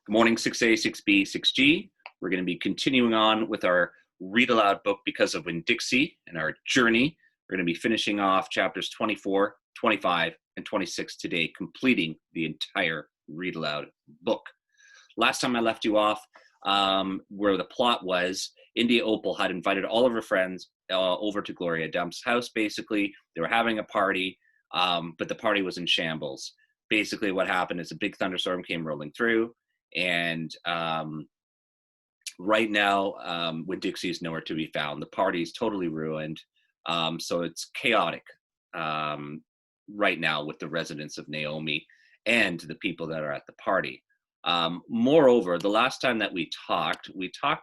Good morning, 6A, 6B, 6G. We're going to be continuing on with our read aloud book because of Winn Dixie and our journey. We're going to be finishing off chapters 24, 25, and 26 today, completing the entire read aloud book. Last time I left you off where the plot was, India Opal had invited all of her friends over to Gloria Dump's house, basically. They were having a party, but the party was in shambles. Basically what happened is a big thunderstorm came rolling through, and right now, Winn Dixie is nowhere to be found. The party is totally ruined. So it's chaotic right now with the residents of Naomi and the people that are at the party. Moreover, the last time that we talked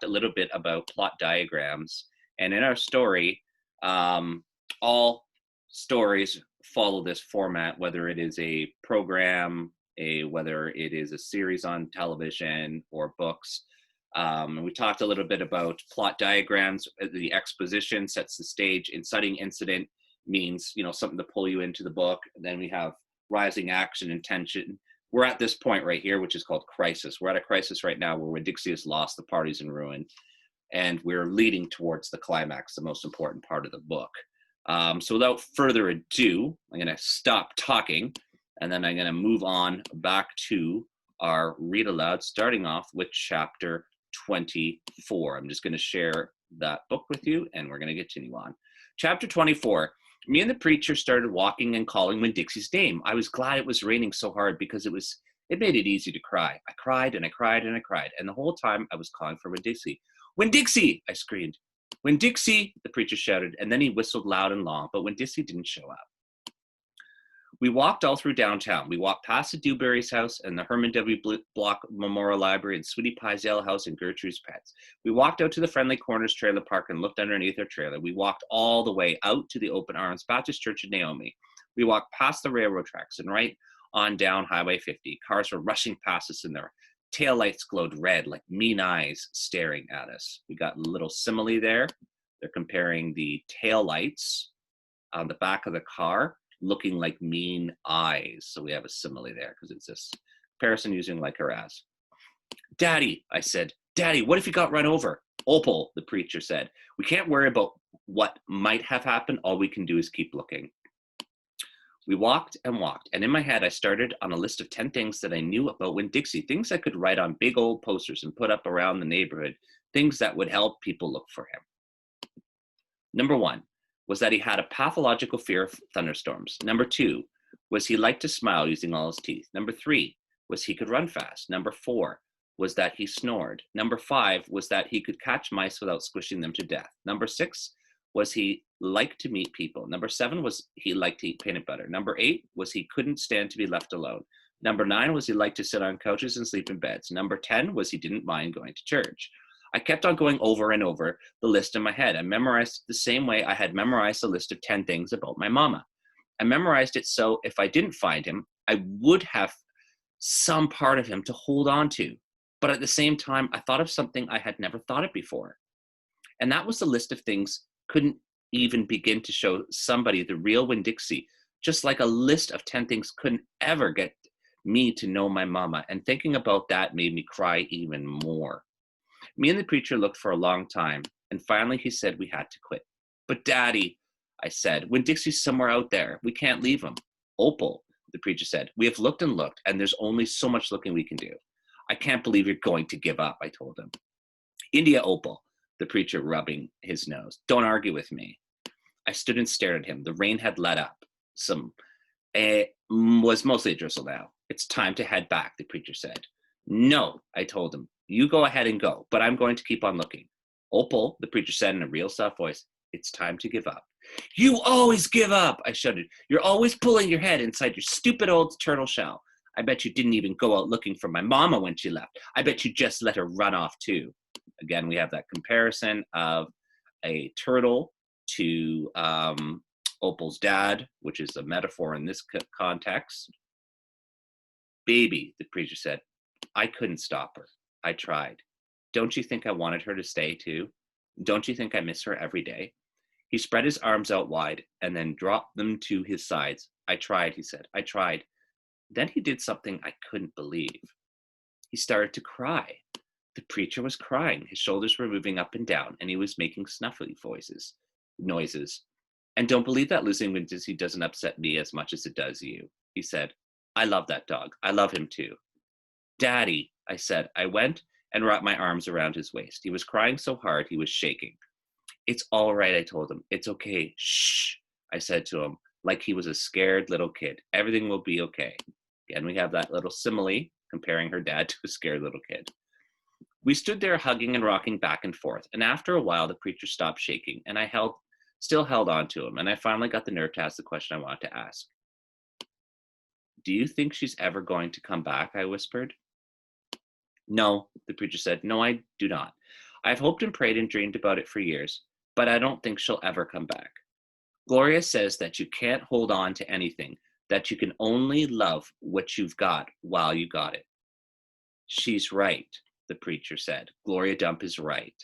a little bit about plot diagrams. And in our story, all stories follow this format, whether it is a program, whether it is a series on television or books. And we talked a little bit about plot diagrams. The exposition sets the stage. Inciting incident means, something to pull you into the book. And then we have rising action and tension. We're at this point right here, which is called crisis. We're at a crisis right now where Dixie has lost, the party's in ruin, and we're leading towards the climax, the most important part of the book. So without further ado, I'm going to stop talking, and then I'm going to move on back to our read aloud, starting off with chapter 24. I'm just going to share that book with you, and we're going to continue on. Chapter 24. Me and the preacher started walking and calling Winn Dixie's name. I was glad it was raining so hard because it made it easy to cry. I cried and I cried and I cried, and the whole time I was calling for Winn Dixie. Winn Dixie! I screamed. Winn Dixie! The preacher shouted, and then he whistled loud and long, but Winn Dixie didn't show up. We walked all through downtown. We walked past the Dewberry's house and the Herman W. Block Memorial Library and Sweetie Pie's Ale House and Gertrude's Pets. We walked out to the Friendly Corners trailer park and looked underneath our trailer. We walked all the way out to the Open Arms Baptist Church in Naomi. We walked past the railroad tracks and right on down Highway 50. Cars were rushing past us and their taillights glowed red like mean eyes staring at us. We got a little simile there. They're comparing the taillights on the back of the car looking like mean eyes. So we have a simile there because it's this comparison using like or as. Daddy, I said, Daddy, what if you got run over? Opal, the preacher said, we can't worry about what might have happened. All we can do is keep looking. We walked and walked, and in my head, I started on a list of 10 things that I knew about Winn Dixie, things I could write on big old posters and put up around the neighborhood, things that would help people look for him. Number 1 was that he had a pathological fear of thunderstorms. Number 2 was he liked to smile using all his teeth. Number 3 was he could run fast. Number 4 was that he snored. Number 5 was that he could catch mice without squishing them to death. Number 6 was he liked to meet people. Number 7 was he liked to eat peanut butter. Number 8 was he couldn't stand to be left alone. Number 9 was he liked to sit on couches and sleep in beds. Number 10 was he didn't mind going to church. I kept on going over and over the list in my head. I memorized the same way I had memorized a list of 10 things about my mama. I memorized it so if I didn't find him, I would have some part of him to hold on to. But at the same time, I thought of something I had never thought of before. And that was the list of things couldn't even begin to show somebody the real Winn Dixie, just like a list of 10 things couldn't ever get me to know my mama. And thinking about that made me cry even more. Me and the preacher looked for a long time, and finally he said we had to quit. But Daddy, I said, Winn Dixie's somewhere out there. We can't leave him. Opal, the preacher said, we have looked and looked, and there's only so much looking we can do. I can't believe you're going to give up, I told him. India Opal, the preacher rubbing his nose. Don't argue with me. I stood and stared at him. The rain had let up. It was mostly a drizzle now. It's time to head back, the preacher said. No, I told him. You go ahead and go, but I'm going to keep on looking. Opal, the preacher said in a real soft voice, it's time to give up. You always give up, I shouted. You're always pulling your head inside your stupid old turtle shell. I bet you didn't even go out looking for my mama when she left. I bet you just let her run off too. Again, we have that comparison of a turtle to Opal's dad, which is a metaphor in this context. Baby, the preacher said, I couldn't stop her. I tried. Don't you think I wanted her to stay too? Don't you think I miss her every day? He spread his arms out wide and then dropped them to his sides. I tried, he said. I tried. Then he did something I couldn't believe. He started to cry. The preacher was crying. His shoulders were moving up and down, and he was making snuffly noises. And don't believe that losing Winn Dixie doesn't upset me as much as it does you, he said. I love that dog. I love him too. Daddy, I said. I went and wrapped my arms around his waist. He was crying so hard he was shaking. It's all right, I told him. It's okay. Shh, I said to him, like he was a scared little kid. Everything will be okay. Again, we have that little simile comparing her dad to a scared little kid. We stood there hugging and rocking back and forth, and after a while, the preacher stopped shaking, and I still held on to him, and I finally got the nerve to ask the question I wanted to ask. Do you think she's ever going to come back? I whispered. No, the preacher said. No, I do not. I've hoped and prayed and dreamed about it for years, but I don't think she'll ever come back. Gloria says that you can't hold on to anything, that you can only love what you've got while you got it. She's right, the preacher said. Gloria Dump is right.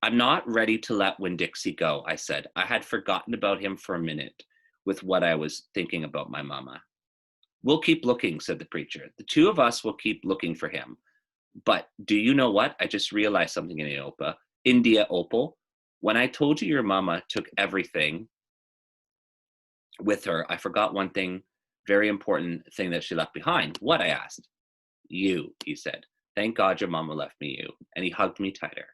I'm not ready to let Winn Dixie go, I said. I had forgotten about him for a minute with what I was thinking about my mama. We'll keep looking, said the preacher. The two of us will keep looking for him. But do you know what? I just realized something in India Opal. When I told you your mama took everything with her, I forgot one thing, very important thing that she left behind. What? I asked. You, he said. Thank God your mama left me you. And he hugged me tighter.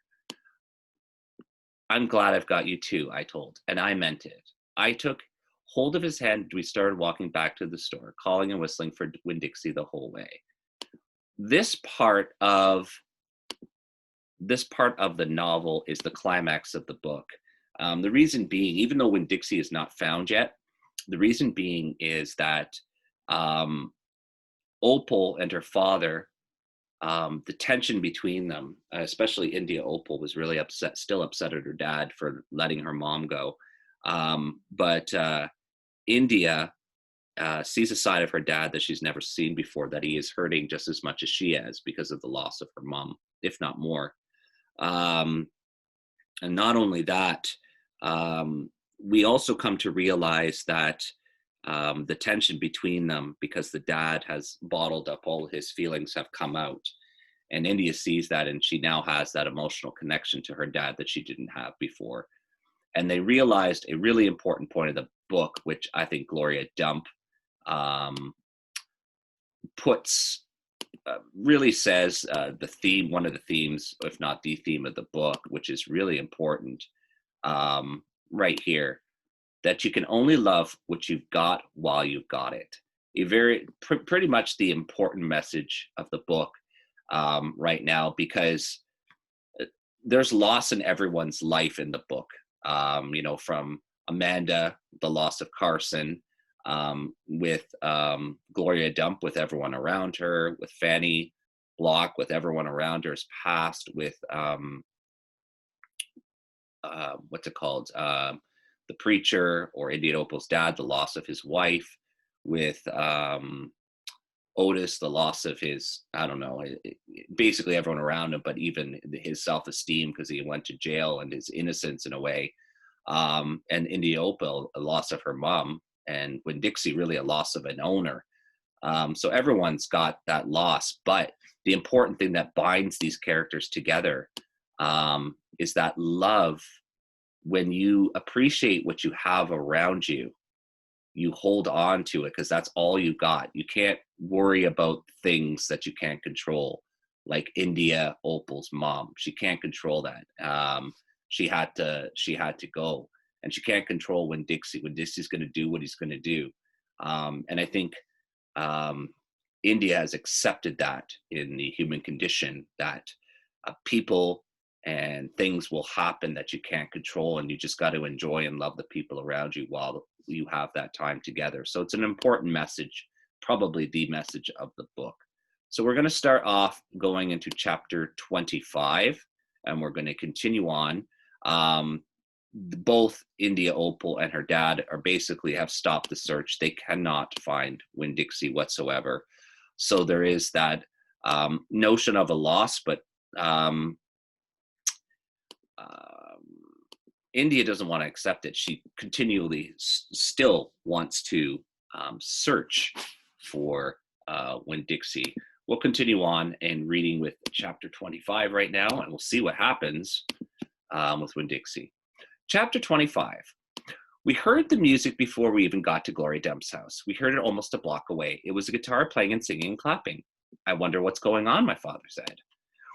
I'm glad I've got you too, I told, and I meant it. I took hold of his hand and we started walking back to the store, calling and whistling for Winn Dixie the whole way. This part of the novel is the climax of the book. The reason being, even though Winn Dixie is not found yet, the reason being is that Opal and her father, the tension between them, especially India Opal, was really still upset at her dad for letting her mom go. But India sees a side of her dad that she's never seen before, that he is hurting just as much as she is because of the loss of her mom, if not more. And not only that, we also come to realize that the tension between them, because the dad has bottled up all his feelings, have come out. And India sees that, and she now has that emotional connection to her dad that she didn't have before. And they realized a really important point of the book, which I think Gloria Dump really says the theme, one of the themes, if not the theme of the book, which is really important right here, that you can only love what you've got while you've got it. Pretty much the important message of the book right now, because there's loss in everyone's life in the book. From Amanda, the loss of Carson, with Gloria Dump, with everyone around her, with Fanny Block, with everyone around her's past, with the preacher, or India Opal's dad, the loss of his wife, with Otis, the loss of his, basically everyone around him, but even his self-esteem because he went to jail, and his innocence in a way. And India Opal, a loss of her mom, and Winn Dixie, really a loss of an owner. So everyone's got that loss, but the important thing that binds these characters together is that love. When you appreciate what you have around you, you hold on to it because that's all you got. You can't worry about things that you can't control, like India Opal's mom. She can't control that. She had to go, and she can't control Winn Dixie. Winn Dixie's going to do what he's going to do, and I think India has accepted that in the human condition, that people and things will happen that you can't control, and you just got to enjoy and love the people around you while you have that time together. So it's an important message, probably the message of the book. So we're going to start off going into chapter 25, and we're going to continue on. Both India Opal and her dad have stopped the search. They cannot find Winn Dixie whatsoever. So there is that notion of a loss, but India doesn't want to accept it. She continually still wants to search for Winn Dixie, We'll continue on and reading with chapter 25 right now, and we'll see what happens with Winn Dixie. Chapter 25. We heard the music before we even got to Gloria Dump's house. We heard it almost a block away. It was a guitar playing and singing and clapping. I wonder what's going on, my father said.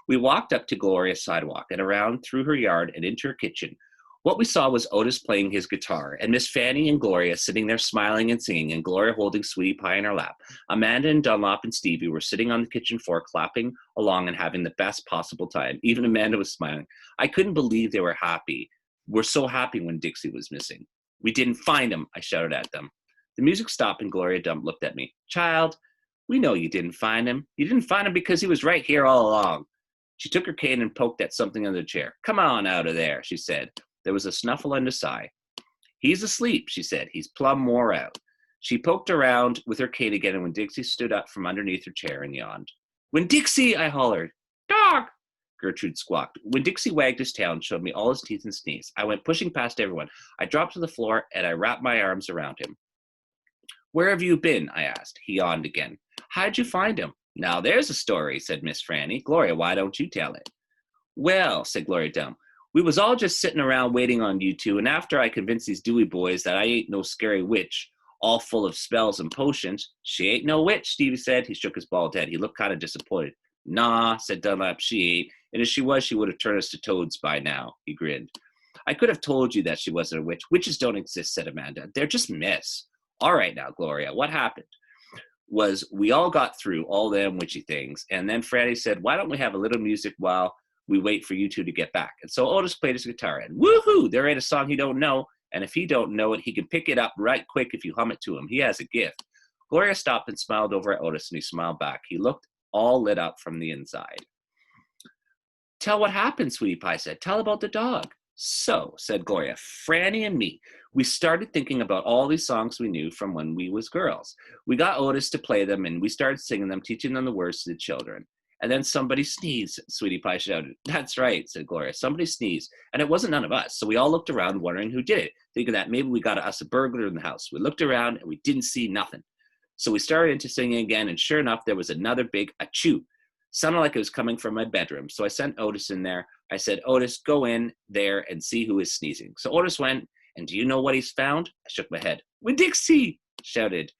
We walked up to Gloria's sidewalk and around through her yard and into her kitchen. What we saw was Otis playing his guitar, and Miss Fanny and Gloria sitting there smiling and singing, and Gloria holding Sweetie Pie in her lap. Amanda and Dunlop and Stevie were sitting on the kitchen floor, clapping along and having the best possible time. Even Amanda was smiling. I couldn't believe they were happy. We're so happy when Dixie was missing. We didn't find him, I shouted at them. The music stopped and Gloria Dump looked at me. Child, we know you didn't find him. You didn't find him because he was right here all along. She took her cane and poked at something under the chair. Come on out of there, she said. There was a snuffle and a sigh. He's asleep, she said. He's plumb wore out. She poked around with her cane again, and when Dixie stood up from underneath her chair and yawned. When Dixie, I hollered. Dog, Gertrude squawked. When Dixie wagged his tail and showed me all his teeth and sneezed, I went pushing past everyone. I dropped to the floor, and I wrapped my arms around him. Where have you been? I asked. He yawned again. How'd you find him? Now there's a story, said Miss Franny. Gloria, why don't you tell it? Well, said Gloria Dumb, we was all just sitting around waiting on you two, and after I convinced these Dewey boys that I ain't no scary witch, all full of spells and potions. She ain't no witch, Stevie said. He shook his bald head. He looked kind of disappointed. Nah, said Dunlap, she ain't. And if she was, she would have turned us to toads by now. He grinned. I could have told you that she wasn't a witch. Witches don't exist, said Amanda. They're just myths. All right now, Gloria, what happened was we all got through all them witchy things, and then Franny said, why don't we have a little music while we wait for you two to get back? And so Otis played his guitar, and woohoo, there ain't a song he don't know, and if he don't know it, he can pick it up right quick if you hum it to him. He has a gift. Gloria stopped and smiled over at Otis, and he smiled back. He looked all lit up from the inside. Tell what happened, Sweetie Pie said. Tell about the dog. So, said Gloria, Franny and me, we started thinking about all these songs we knew from when we was girls. We got Otis to play them, and we started singing them, teaching them the words to the children. And then somebody sneezed, Sweetie Pie shouted. That's right, said Gloria. Somebody sneezed, and it wasn't none of us. So we all looked around wondering who did it, thinking that maybe we got us a burglar in the house. We looked around, and we didn't see nothing. So we started into singing again, and sure enough, there was another big achoo. Sounded like it was coming from my bedroom. So I sent Otis in there. I said, Otis, go in there and see who is sneezing. So Otis went, and do you know what he's found? I shook my head. Winn Dixie, shouted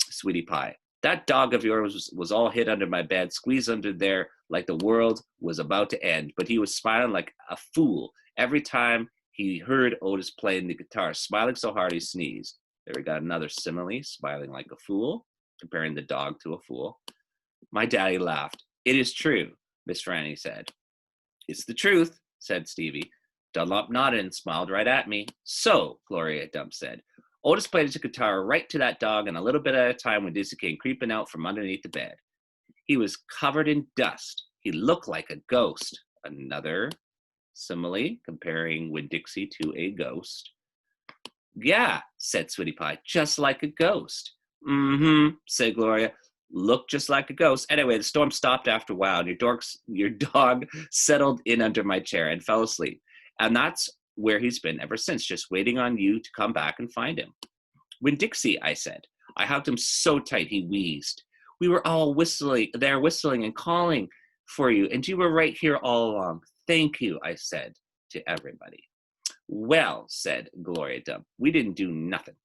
Sweetie Pie. That dog of yours was all hid under my bed, squeezed under there like the world was about to end. But he was smiling like a fool every time he heard Otis playing the guitar, smiling so hard he sneezed. There we got another simile, smiling like a fool, comparing the dog to a fool. My daddy laughed. It is true, Miss Franny said. It's the truth, said Stevie. Dunlop nodded and smiled right at me. So, Gloria Dump said, Otis played his guitar right to that dog, and a little bit at a time when Dixie came creeping out from underneath the bed. He was covered in dust. He looked like a ghost. Another simile, comparing Winn Dixie to a ghost. Yeah, said Sweetie Pie, just like a ghost. Mm-hmm, said Gloria. Looked just like a ghost. Anyway, the storm stopped after a while, and your dog settled in under my chair and fell asleep. And that's where he's been ever since, just waiting on you to come back and find him. Winn Dixie, I said. I hugged him so tight he wheezed. We were all whistling and calling for you, and you were right here all along. Thank you, I said to everybody. Well, said Gloria Dump, we didn't do nothing.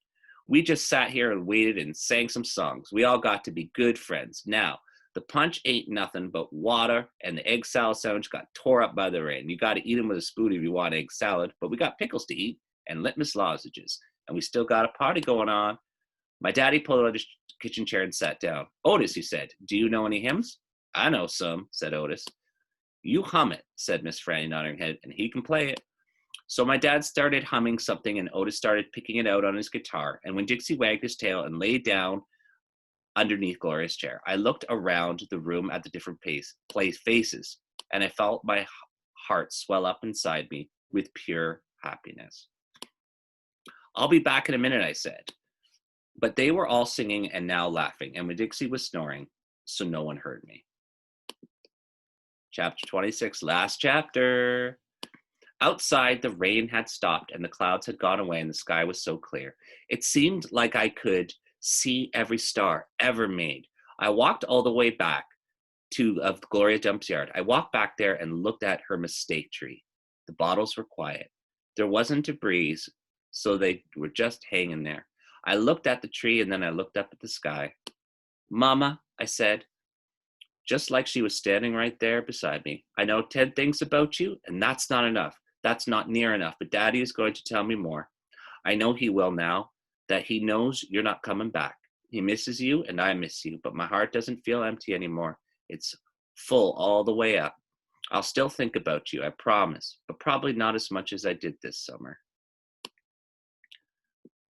We just sat here and waited and sang some songs. We all got to be good friends. Now, the punch ain't nothing but water, and the egg salad sandwich got tore up by the rain. You got to eat them with a spoon if you want egg salad, but we got pickles to eat and litmus lozenges, and we still got a party going on. My daddy pulled out his kitchen chair and sat down. Otis, he said, do you know any hymns? I know some, said Otis. You hum it, said Miss Franny, nodding her head, and he can play it. So my dad started humming something, and Otis started picking it out on his guitar. And when Dixie wagged his tail and lay down underneath Gloria's chair, I looked around the room at the different faces, and I felt my heart swell up inside me with pure happiness. I'll be back in a minute, I said. But they were all singing and now laughing, and when Dixie was snoring, so no one heard me. Chapter 26, last chapter. Outside, the rain had stopped and the clouds had gone away and the sky was so clear. It seemed like I could see every star ever made. I walked all the way back of Gloria Dump's yard. I walked back there and looked at her mistake tree. The bottles were quiet. There wasn't a breeze, so they were just hanging there. I looked at the tree and then I looked up at the sky. Mama, I said, just like she was standing right there beside me. I know 10 things about you, and that's not enough. That's not near enough, but Daddy is going to tell me more. I know he will now, that he knows you're not coming back. He misses you, and I miss you, but my heart doesn't feel empty anymore. It's full all the way up. I'll still think about you, I promise, but probably not as much as I did this summer.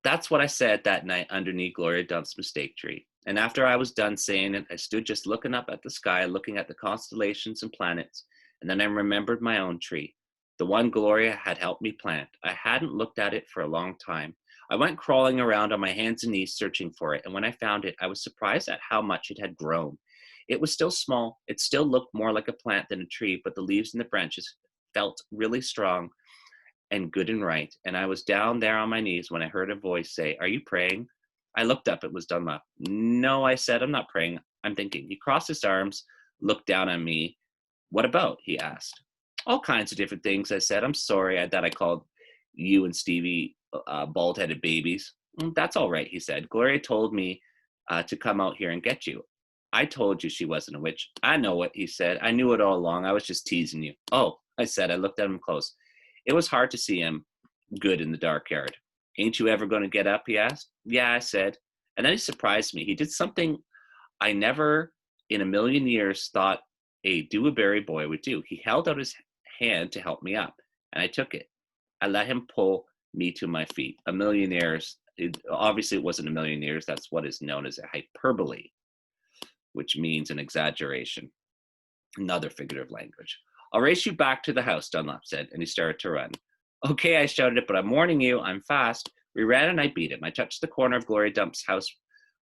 That's what I said that night underneath Gloria Dump's mistake tree. And after I was done saying it, I stood just looking up at the sky, looking at the constellations and planets. And then I remembered my own tree, the one Gloria had helped me plant. I hadn't looked at it for a long time. I went crawling around on my hands and knees searching for it. And when I found it, I was surprised at how much it had grown. It was still small. It still looked more like a plant than a tree, but the leaves and the branches felt really strong and good and right. And I was down there on my knees when I heard a voice say, "Are you praying?" I looked up. It was Dunlop. "No," I said, "I'm not praying. I'm thinking." He crossed his arms, looked down on me. "What about?" he asked. "All kinds of different things," I said. "I'm sorry that I called you and Stevie bald-headed babies." "That's all right," he said. "Gloria told me to come out here and get you." "I told you she wasn't a witch." "I know it," he said. "I knew it all along. I was just teasing you." "Oh," I said. I looked at him close. It was hard to see him good in the dark yard. "Ain't you ever going to get up?" he asked. "Yeah," I said. And then he surprised me. He did something I never in a million years thought a Dewberry boy would do. He held out his hand to help me up, and I took it. I let him pull me to my feet. A million years, obviously it wasn't a million years. That's what is known as a hyperbole, which means an exaggeration, another figurative language. "I'll race you back to the house," Dunlop said, and he started to run. "Okay," I shouted, "but I'm warning you, I'm fast." We ran and I beat him. I touched the corner of Gloria Dump's house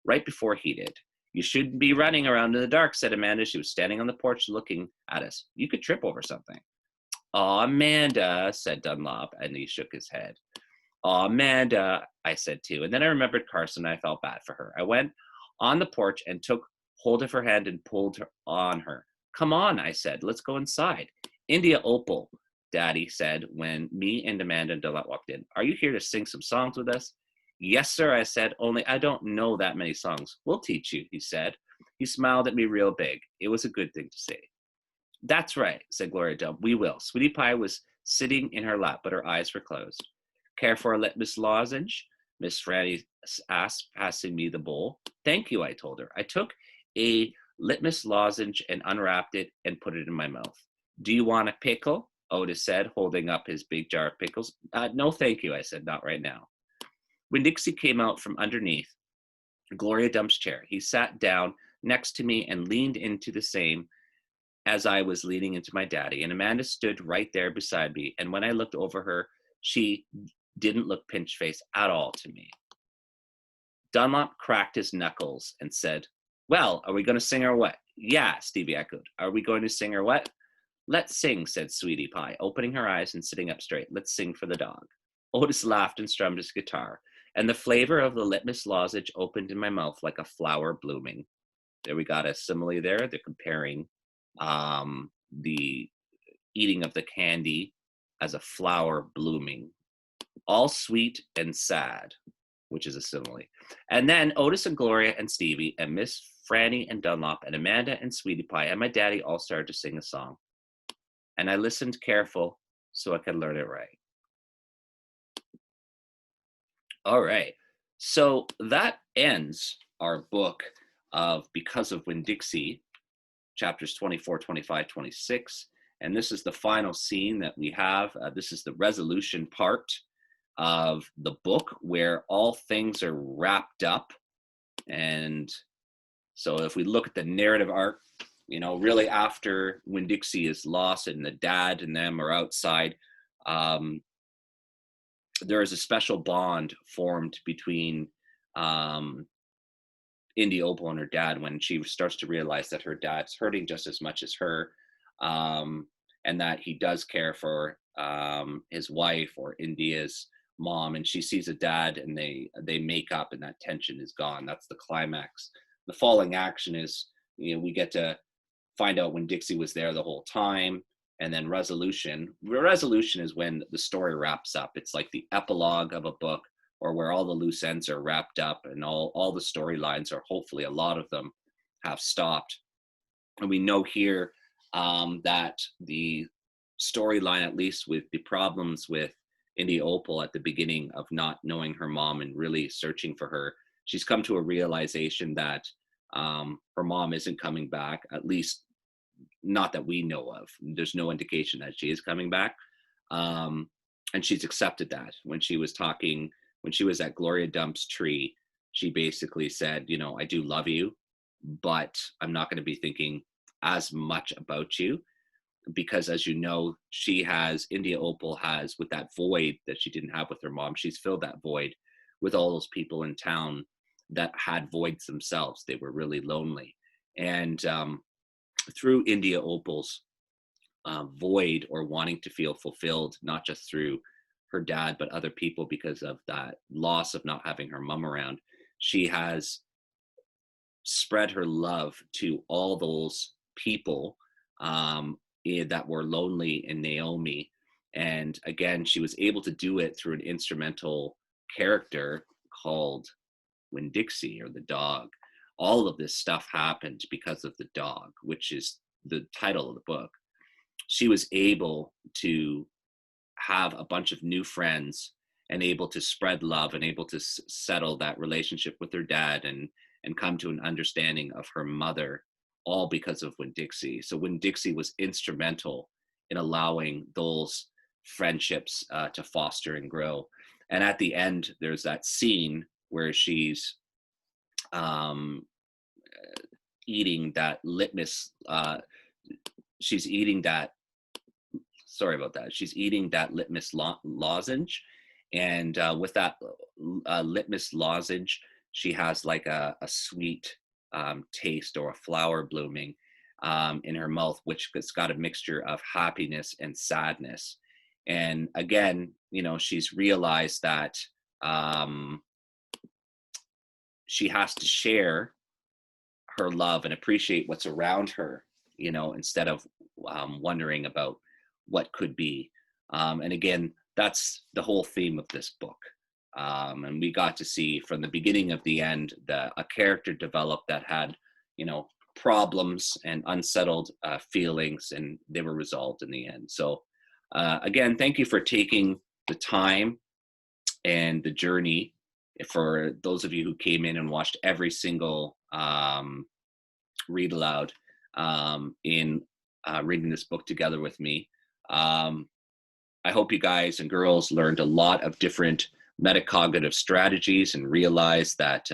right before he did. "You shouldn't be running around in the dark," said Amanda. She was standing on the porch looking at us. "You could trip over something." "Aw, Amanda," said Dunlop, and he shook his head. "Aw, Amanda," I said too. And then I remembered Carson, and I felt bad for her. I went on the porch and took hold of her hand and pulled her on her. "Come on," I said. "Let's go inside." "India Opal," Daddy said when me and Amanda and Dunlop walked in. "Are you here to sing some songs with us?" "Yes, sir," I said, "only I don't know that many songs." "We'll teach you," he said. He smiled at me real big. It was a good thing to say. "That's right," said Gloria Dump. "We will." Sweetie Pie was sitting in her lap, but her eyes were closed. "Care for a litmus lozenge?" Miss Franny asked, passing me the bowl. "Thank you," I told her. I took a litmus lozenge and unwrapped it and put it in my mouth. "Do you want a pickle?" Otis said, holding up his big jar of pickles. "No, thank you," I said, "not right now." When Dixie came out from underneath Gloria Dump's chair, he sat down next to me and leaned into the same as I was leaning into my daddy. And Amanda stood right there beside me. And when I looked over her, she didn't look pinch-faced at all to me. Dunlop cracked his knuckles and said, "Well, are we going to sing or what?" "Yeah," Stevie echoed. "Are we going to sing or what?" "Let's sing," said Sweetie Pie, opening her eyes and sitting up straight. "Let's sing for the dog." Otis laughed and strummed his guitar, and the flavor of the litmus lozenge opened in my mouth like a flower blooming. There we got a simile there. They're comparing the eating of the candy as a flower blooming. All sweet and sad, which is a simile. And then Otis and Gloria and Stevie and Miss Franny and Dunlop and Amanda and Sweetie Pie and my daddy all started to sing a song. And I listened careful so I could learn it right. All right. So that ends our book of Because of Winn-Dixie, chapters 24, 25, 26. And this is the final scene that we have. This is the resolution part of the book where all things are wrapped up. And so if we look at the narrative arc, you know, really after Winn-Dixie is lost and the dad and them are outside, there is a special bond formed between Indy Opal and her dad when she starts to realize that her dad's hurting just as much as her, and that he does care for his wife or India's mom, and she sees a dad and they make up and that tension is gone. That's the climax. The falling action is, you know, we get to find out when Dixie was there the whole time, and then resolution. Resolution is when the story wraps up. It's like the epilogue of a book, or where all the loose ends are wrapped up and all the storylines, or hopefully a lot of them, have stopped. And we know here that the storyline, at least with the problems with India Opal at the beginning of not knowing her mom and really searching for her, she's come to a realization that her mom isn't coming back, at least not that we know of. There's no indication that she is coming back. And she's accepted that. When she was at Gloria Dump's tree, she basically said, you know, I do love you, but I'm not going to be thinking as much about you, because as you know, India Opal has, with that void that she didn't have with her mom, she's filled that void with all those people in town that had voids themselves. They were really lonely. And through India Opal's void, or wanting to feel fulfilled, not just through her dad, but other people, because of that loss of not having her mom around, she has spread her love to all those people that were lonely in Naomi. And again, she was able to do it through an instrumental character called Winn Dixie, or the dog. All of this stuff happened because of the dog, which is the title of the book. She was able to have a bunch of new friends, and able to spread love, and able to settle that relationship with her dad, and come to an understanding of her mother, all because of Winn Dixie. So Winn Dixie was instrumental in allowing those friendships to foster and grow. And at the end, there's that scene where she's eating that litmus. She's eating that. Sorry about that. She's eating that litmus lozenge, and with that litmus lozenge, she has like a sweet taste, or a flower blooming in her mouth, which has got a mixture of happiness and sadness. And again, you know, she's realized that she has to share her love and appreciate what's around her, you know, instead of wondering about what could be. And again, that's the whole theme of this book. And we got to see from the beginning of the end a character developed that had, you know, problems and unsettled feelings, and they were resolved in the end. So again, thank you for taking the time and the journey. For those of you who came in and watched every single read aloud in reading this book together with me. I hope you guys and girls learned a lot of different metacognitive strategies, and realized that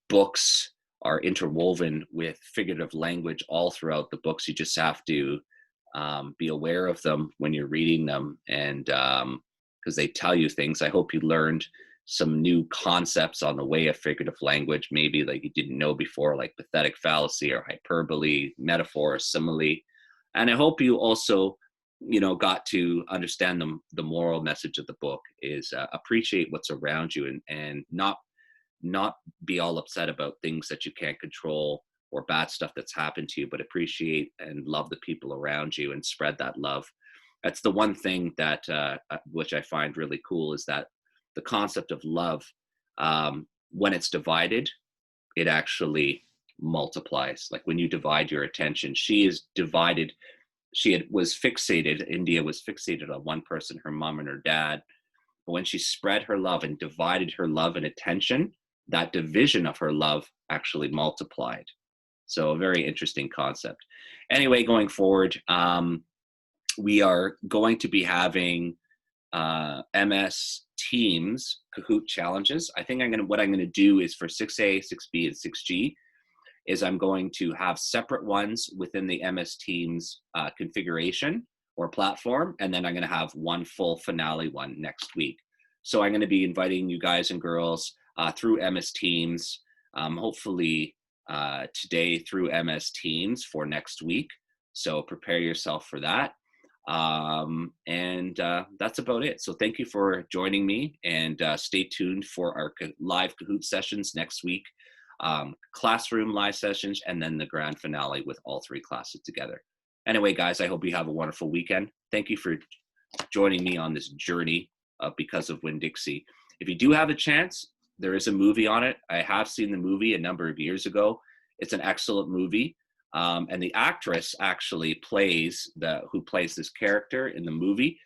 books are interwoven with figurative language all throughout the books. You just have to be aware of them when you're reading them, and because they tell you things. I hope you learned some new concepts on the way of figurative language, maybe like you didn't know before, like pathetic fallacy, or hyperbole, metaphor, or simile. And I hope you also, you know, got to understand the moral message of the book is appreciate what's around you, and not be all upset about things that you can't control, or bad stuff that's happened to you, but appreciate and love the people around you, and spread that love. That's the one thing that which I find really cool, is that the concept of love, when it's divided, it actually multiplies. Like when you divide your attention, she is divided. Was fixated, India was fixated on one person, her mom and her dad. But when she spread her love and divided her love and attention, that division of her love actually multiplied. So a very interesting concept. Anyway, going forward, we are going to be having MS Teams Kahoot challenges. I think what I'm going to do is for 6A, 6B, and 6G, is I'm going to have separate ones within the MS Teams configuration or platform, and then I'm going to have one full finale one next week. So I'm going to be inviting you guys and girls through MS Teams, hopefully today through MS Teams for next week. So prepare yourself for that. And that's about it. So thank you for joining me, and stay tuned for our live Kahoot sessions next week. classroom live sessions, and then the grand finale with all 3 classes together. Anyway, guys, I hope you have a wonderful weekend. Thank you for joining me on this journey because of Winn Dixie. If you do have a chance, there is a movie on it. I have seen the movie a number of years ago. It's an excellent movie. And the actress actually who plays this character in the movie.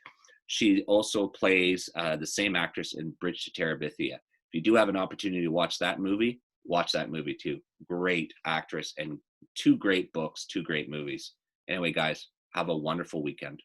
She also plays the same actress in Bridge to Terabithia. If you do have an opportunity to watch that movie too. Great actress and 2 great books, 2 great movies. Anyway, guys, have a wonderful weekend.